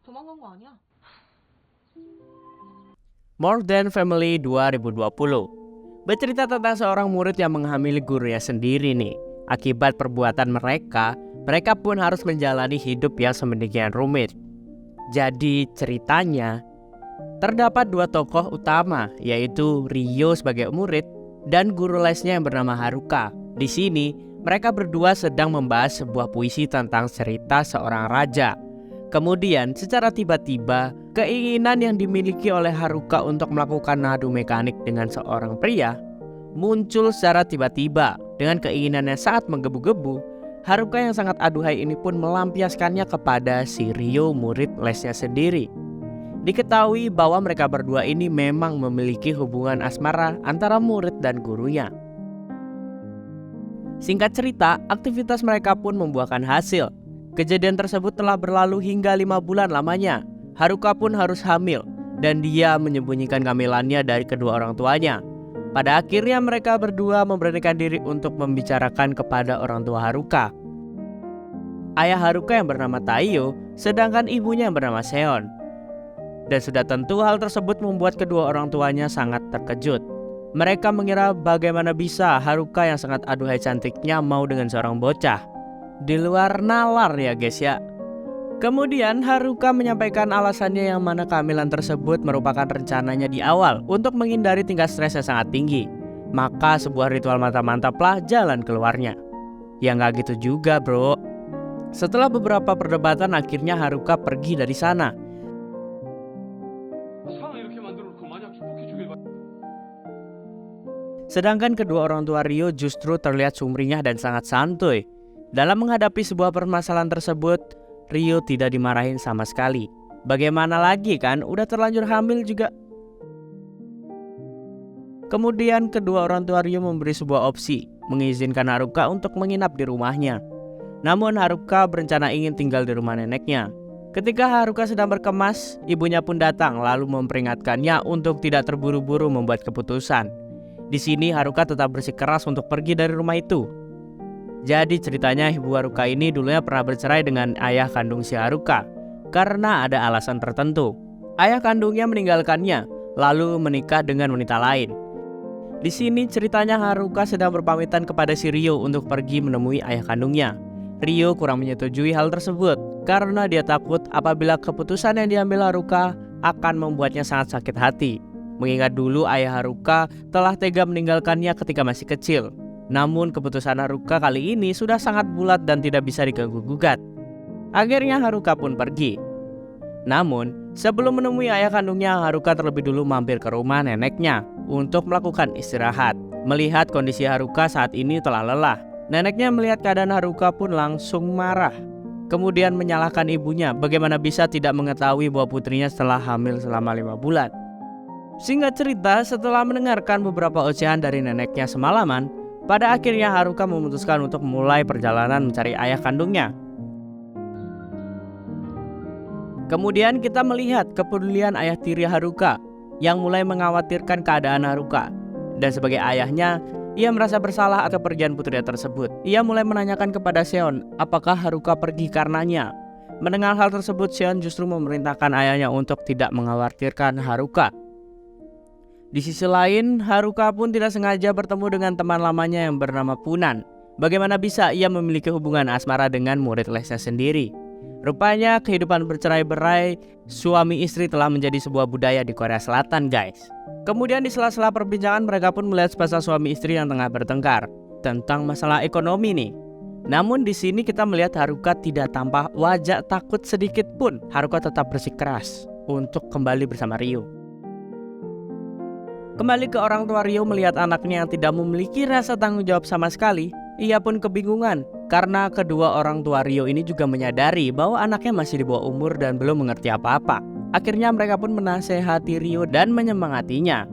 도망간 거 아니야? More Than Family 2020 bercerita tentang seorang murid yang menghamili gurunya sendiri nih. Akibat perbuatan mereka pun harus menjalani hidup yang sedemikian rumit. Jadi ceritanya terdapat dua tokoh utama, yaitu Ryo sebagai murid dan guru lesnya yang bernama Haruka. Di sini mereka berdua sedang membahas sebuah puisi tentang cerita seorang raja. Kemudian secara tiba-tiba keinginan yang dimiliki oleh Haruka untuk melakukan nado mekanik dengan seorang pria muncul secara tiba-tiba. Dengan keinginan yang sangat menggebu-gebu, Haruka yang sangat aduhai ini pun melampiaskannya kepada si Ryo, murid lesnya sendiri. Diketahui bahwa mereka berdua ini memang memiliki hubungan asmara antara murid dan gurunya. Singkat cerita, aktivitas mereka pun membuahkan hasil. Kejadian tersebut telah berlalu hingga 5 bulan lamanya. Haruka pun harus hamil dan dia menyembunyikan kehamilannya dari kedua orang tuanya. Pada akhirnya mereka berdua memberanikan diri untuk membicarakan kepada orang tua Haruka. Ayah Haruka yang bernama Taiyo, sedangkan ibunya yang bernama Seon. Dan sudah tentu hal tersebut membuat kedua orang tuanya sangat terkejut. Mereka mengira bagaimana bisa Haruka yang sangat aduhai cantiknya mau dengan seorang bocah. Di luar nalar ya guys ya. Kemudian Haruka menyampaikan alasannya yang mana kehamilan tersebut merupakan rencananya di awal untuk menghindari tingkat stres yang sangat tinggi. Maka sebuah ritual mantap-mantaplah jalan keluarnya. Ya nggak gitu juga bro. Setelah beberapa perdebatan akhirnya Haruka pergi dari sana. Sedangkan kedua orang tua Ryo justru terlihat sumringah dan sangat santuy. Dalam menghadapi sebuah permasalahan tersebut, Ryo tidak dimarahin sama sekali. Bagaimana lagi kan, udah terlanjur hamil juga. Kemudian kedua orang tua Ryo memberi sebuah opsi, mengizinkan Haruka untuk menginap di rumahnya. Namun Haruka berencana ingin tinggal di rumah neneknya. Ketika Haruka sedang berkemas, ibunya pun datang lalu memperingatkannya untuk tidak terburu-buru membuat keputusan. Di sini Haruka tetap bersikeras untuk pergi dari rumah itu. Jadi ceritanya ibu Haruka ini dulunya pernah bercerai dengan ayah kandung si Haruka karena ada alasan tertentu. Ayah kandungnya meninggalkannya lalu menikah dengan wanita lain. Di sini ceritanya Haruka sedang berpamitan kepada si Ryo untuk pergi menemui ayah kandungnya. Ryo kurang menyetujui hal tersebut karena dia takut apabila keputusan yang diambil Haruka akan membuatnya sangat sakit hati. Mengingat dulu ayah Haruka telah tega meninggalkannya ketika masih kecil. Namun keputusan Haruka kali ini sudah sangat bulat dan tidak bisa diganggu-gugat. Akhirnya Haruka pun pergi. Namun sebelum menemui ayah kandungnya, Haruka terlebih dulu mampir ke rumah neneknya untuk melakukan istirahat. Melihat kondisi Haruka saat ini telah lelah, neneknya melihat keadaan Haruka pun langsung marah. Kemudian menyalahkan ibunya bagaimana bisa tidak mengetahui bahwa putrinya setelah hamil selama 5 bulan. Singkat cerita, setelah mendengarkan beberapa ocehan dari neneknya semalaman, pada akhirnya Haruka memutuskan untuk memulai perjalanan mencari ayah kandungnya. Kemudian kita melihat kepedulian ayah tiri Haruka yang mulai mengkhawatirkan keadaan Haruka. Dan sebagai ayahnya, ia merasa bersalah atas kepergian putrinya tersebut. Ia mulai menanyakan kepada Seon apakah Haruka pergi karenanya. Mendengar hal tersebut, Seon justru memerintahkan ayahnya untuk tidak mengkhawatirkan Haruka. Di sisi lain, Haruka pun tidak sengaja bertemu dengan teman lamanya yang bernama Punan. Bagaimana bisa ia memiliki hubungan asmara dengan murid lesnya sendiri? Rupanya kehidupan bercerai-berai suami istri telah menjadi sebuah budaya di Korea Selatan guys. Kemudian di sela-sela perbincangan mereka pun melihat sepasang suami istri yang tengah bertengkar tentang masalah ekonomi nih. Namun di sini kita melihat Haruka tidak tampak wajah takut sedikit pun. Haruka tetap bersikeras untuk kembali bersama Ryo. Kembali ke orang tua Ryo melihat anaknya yang tidak memiliki rasa tanggung jawab sama sekali, ia pun kebingungan karena kedua orang tua Ryo ini juga menyadari bahwa anaknya masih di bawah umur dan belum mengerti apa-apa. Akhirnya mereka pun menasehati Ryo dan menyemangatinya.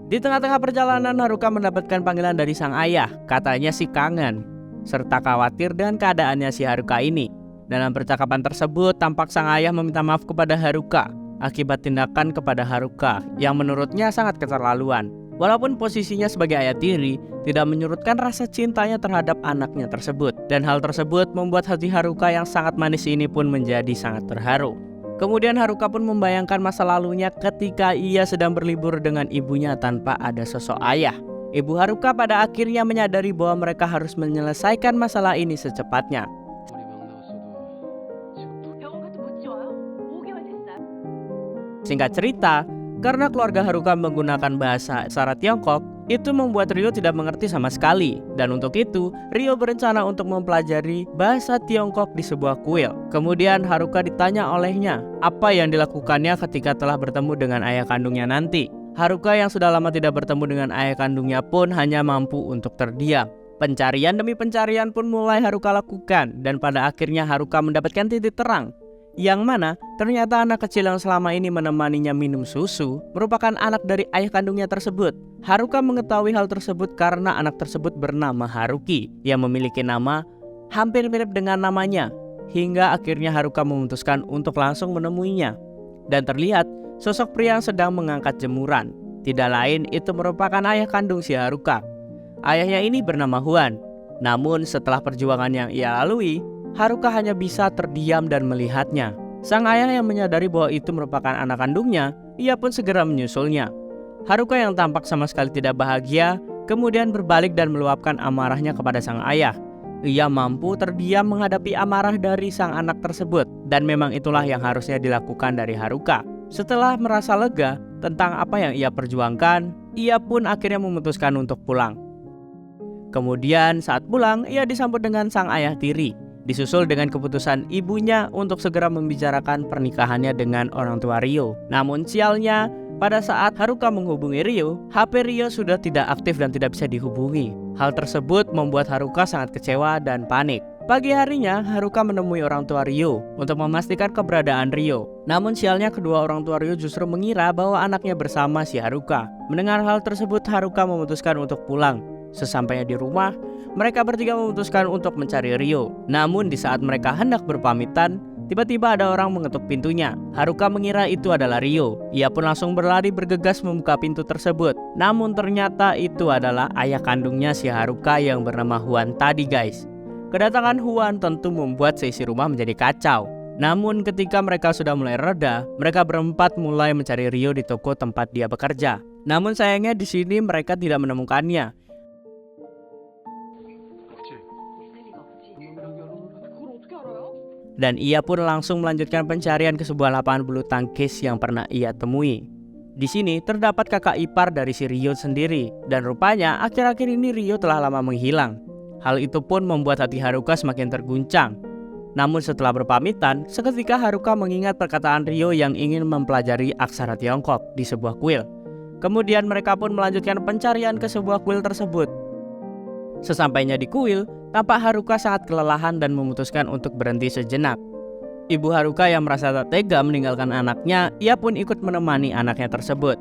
Di tengah-tengah perjalanan Haruka mendapatkan panggilan dari sang ayah, katanya sih kangen serta khawatir dengan keadaannya si Haruka ini. Dalam percakapan tersebut tampak sang ayah meminta maaf kepada Haruka akibat tindakan kepada Haruka yang menurutnya sangat keterlaluan. Walaupun posisinya sebagai ayah tiri, tidak menyurutkan rasa cintanya terhadap anaknya tersebut. Dan hal tersebut membuat hati Haruka yang sangat manis ini pun menjadi sangat terharu. Kemudian Haruka pun membayangkan masa lalunya ketika ia sedang berlibur dengan ibunya tanpa ada sosok ayah. Ibu Haruka pada akhirnya menyadari bahwa mereka harus menyelesaikan masalah ini secepatnya. Singkat cerita, karena keluarga Haruka menggunakan bahasa isyarat Tiongkok, itu membuat Ryo tidak mengerti sama sekali. Dan untuk itu, Ryo berencana untuk mempelajari bahasa Tiongkok di sebuah kuil. Kemudian Haruka ditanya olehnya, apa yang dilakukannya ketika telah bertemu dengan ayah kandungnya nanti. Haruka yang sudah lama tidak bertemu dengan ayah kandungnya pun hanya mampu untuk terdiam. Pencarian demi pencarian pun mulai Haruka lakukan, dan pada akhirnya Haruka mendapatkan titik terang. Yang mana ternyata anak kecil yang selama ini menemaninya minum susu merupakan anak dari ayah kandungnya tersebut. Haruka mengetahui hal tersebut karena anak tersebut bernama Haruki yang memiliki nama hampir mirip dengan namanya. Hingga akhirnya Haruka memutuskan untuk langsung menemuinya. Dan terlihat sosok pria yang sedang mengangkat jemuran. Tidak lain itu merupakan ayah kandung si Haruka. Ayahnya ini bernama Huan. Namun setelah perjuangan yang ia lalui, Haruka hanya bisa terdiam dan melihatnya. Sang ayah yang menyadari bahwa itu merupakan anak kandungnya, ia pun segera menyusulnya. Haruka yang tampak sama sekali tidak bahagia, kemudian berbalik dan meluapkan amarahnya kepada sang ayah. Ia mampu terdiam menghadapi amarah dari sang anak tersebut, dan memang itulah yang harusnya dilakukan dari Haruka. Setelah merasa lega tentang apa yang ia perjuangkan, ia pun akhirnya memutuskan untuk pulang. Kemudian saat pulang, ia disambut dengan sang ayah tiri, disusul dengan keputusan ibunya untuk segera membicarakan pernikahannya dengan orang tua Ryo. Namun sialnya, pada saat Haruka menghubungi Ryo, HP Ryo sudah tidak aktif dan tidak bisa dihubungi. Hal tersebut membuat Haruka sangat kecewa dan panik. Pagi harinya, Haruka menemui orang tua Ryo untuk memastikan keberadaan Ryo. Namun sialnya kedua orang tua Ryo justru mengira bahwa anaknya bersama si Haruka. Mendengar hal tersebut, Haruka memutuskan untuk pulang. Sesampainya di rumah, mereka bertiga memutuskan untuk mencari Ryo. Namun di saat mereka hendak berpamitan, tiba-tiba ada orang mengetuk pintunya. Haruka mengira itu adalah Ryo. Ia pun langsung berlari bergegas membuka pintu tersebut. Namun ternyata itu adalah ayah kandungnya si Haruka yang bernama Huan tadi guys. Kedatangan Huan tentu membuat seisi rumah menjadi kacau. Namun ketika mereka sudah mulai reda, mereka berempat mulai mencari Ryo di toko tempat dia bekerja. Namun sayangnya di sini mereka tidak menemukannya. Dan ia pun langsung melanjutkan pencarian ke sebuah lapangan bulu tangkis yang pernah ia temui. Di sini terdapat kakak ipar dari si Ryo sendiri, dan rupanya akhir-akhir ini Ryo telah lama menghilang. Hal itu pun membuat hati Haruka semakin terguncang. Namun setelah berpamitan, seketika Haruka mengingat perkataan Ryo yang ingin mempelajari aksara Tiongkok di sebuah kuil. Kemudian mereka pun melanjutkan pencarian ke sebuah kuil tersebut. Sesampainya di kuil, tampak Haruka sangat kelelahan dan memutuskan untuk berhenti sejenak. Ibu Haruka yang merasa tak tega meninggalkan anaknya, ia pun ikut menemani anaknya tersebut.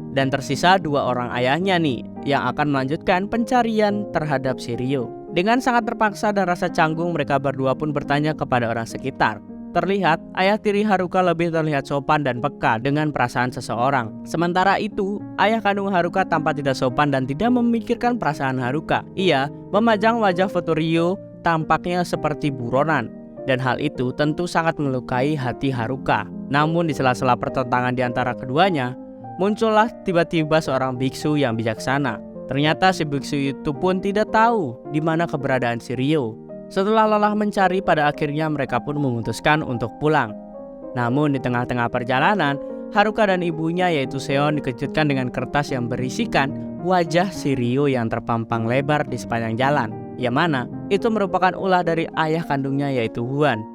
Dan tersisa dua orang ayahnya nih, yang akan melanjutkan pencarian terhadap si Ryo. Dengan sangat terpaksa dan rasa canggung, mereka berdua pun bertanya kepada orang sekitar. Terlihat, ayah tiri Haruka lebih terlihat sopan dan peka dengan perasaan seseorang. Sementara itu, ayah kandung Haruka tampak tidak sopan dan tidak memikirkan perasaan Haruka. Ia memajang wajah foto Ryo tampaknya seperti buronan. Dan hal itu tentu sangat melukai hati Haruka. Namun di sela-sela pertentangan di antara keduanya, muncullah tiba-tiba seorang biksu yang bijaksana. Ternyata si biksu itu pun tidak tahu di mana keberadaan si Ryo. Setelah lelah mencari, pada akhirnya mereka pun memutuskan untuk pulang. Namun di tengah-tengah perjalanan, Haruka dan ibunya yaitu Seon dikejutkan dengan kertas yang berisikan wajah si Ryo yang terpampang lebar di sepanjang jalan. Yang mana itu merupakan ulah dari ayah kandungnya yaitu Huan.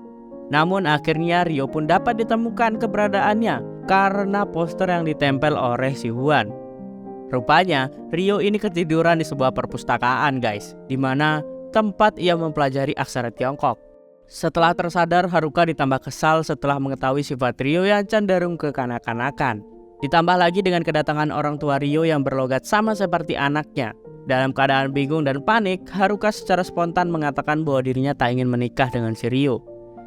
Namun akhirnya Ryo pun dapat ditemukan keberadaannya karena poster yang ditempel oleh si Huan. Rupanya Ryo ini ketiduran di sebuah perpustakaan guys, dimana tempat ia mempelajari aksara Tiongkok. Setelah tersadar, Haruka ditambah kesal setelah mengetahui sifat Ryo yang cenderung kekanak-kanakan. Ditambah lagi dengan kedatangan orang tua Ryo yang berlogat sama seperti anaknya. Dalam keadaan bingung dan panik, Haruka secara spontan mengatakan bahwa dirinya tak ingin menikah dengan si Ryo.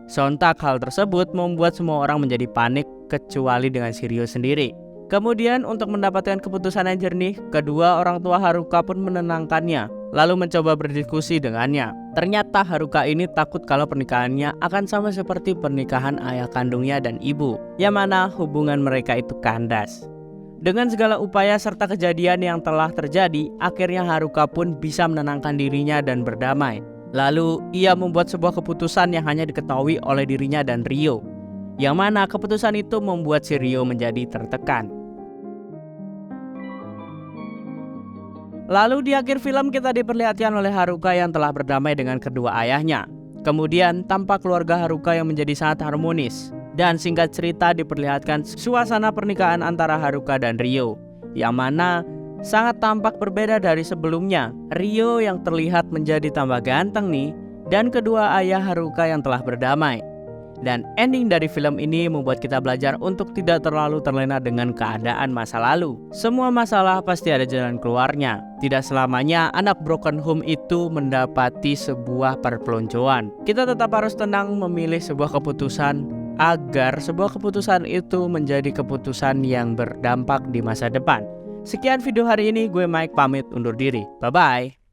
Sontak hal tersebut membuat semua orang menjadi panik kecuali dengan si Ryo sendiri. Kemudian untuk mendapatkan keputusan yang jernih, kedua orang tua Haruka pun menenangkannya, lalu mencoba berdiskusi dengannya. Ternyata Haruka ini takut kalau pernikahannya akan sama seperti pernikahan ayah kandungnya dan ibu, yang mana hubungan mereka itu kandas. Dengan segala upaya serta kejadian yang telah terjadi, akhirnya Haruka pun bisa menenangkan dirinya dan berdamai. Lalu ia membuat sebuah keputusan yang hanya diketahui oleh dirinya dan Ryo, yang mana keputusan itu membuat si Ryo menjadi tertekan. Lalu di akhir film kita diperlihatkan oleh Haruka yang telah berdamai dengan kedua ayahnya. Kemudian tampak keluarga Haruka yang menjadi sangat harmonis. Dan singkat cerita diperlihatkan suasana pernikahan antara Haruka dan Ryo, yang mana sangat tampak berbeda dari sebelumnya. Ryo yang terlihat menjadi tambah ganteng nih, dan kedua ayah Haruka yang telah berdamai. Dan ending dari film ini membuat kita belajar untuk tidak terlalu terlena dengan keadaan masa lalu. Semua masalah pasti ada jalan keluarnya. Tidak selamanya anak broken home itu mendapati sebuah perpeloncoan. Kita tetap harus tenang memilih sebuah keputusan agar sebuah keputusan itu menjadi keputusan yang berdampak di masa depan. Sekian video hari ini, gue Mike pamit undur diri. Bye-bye.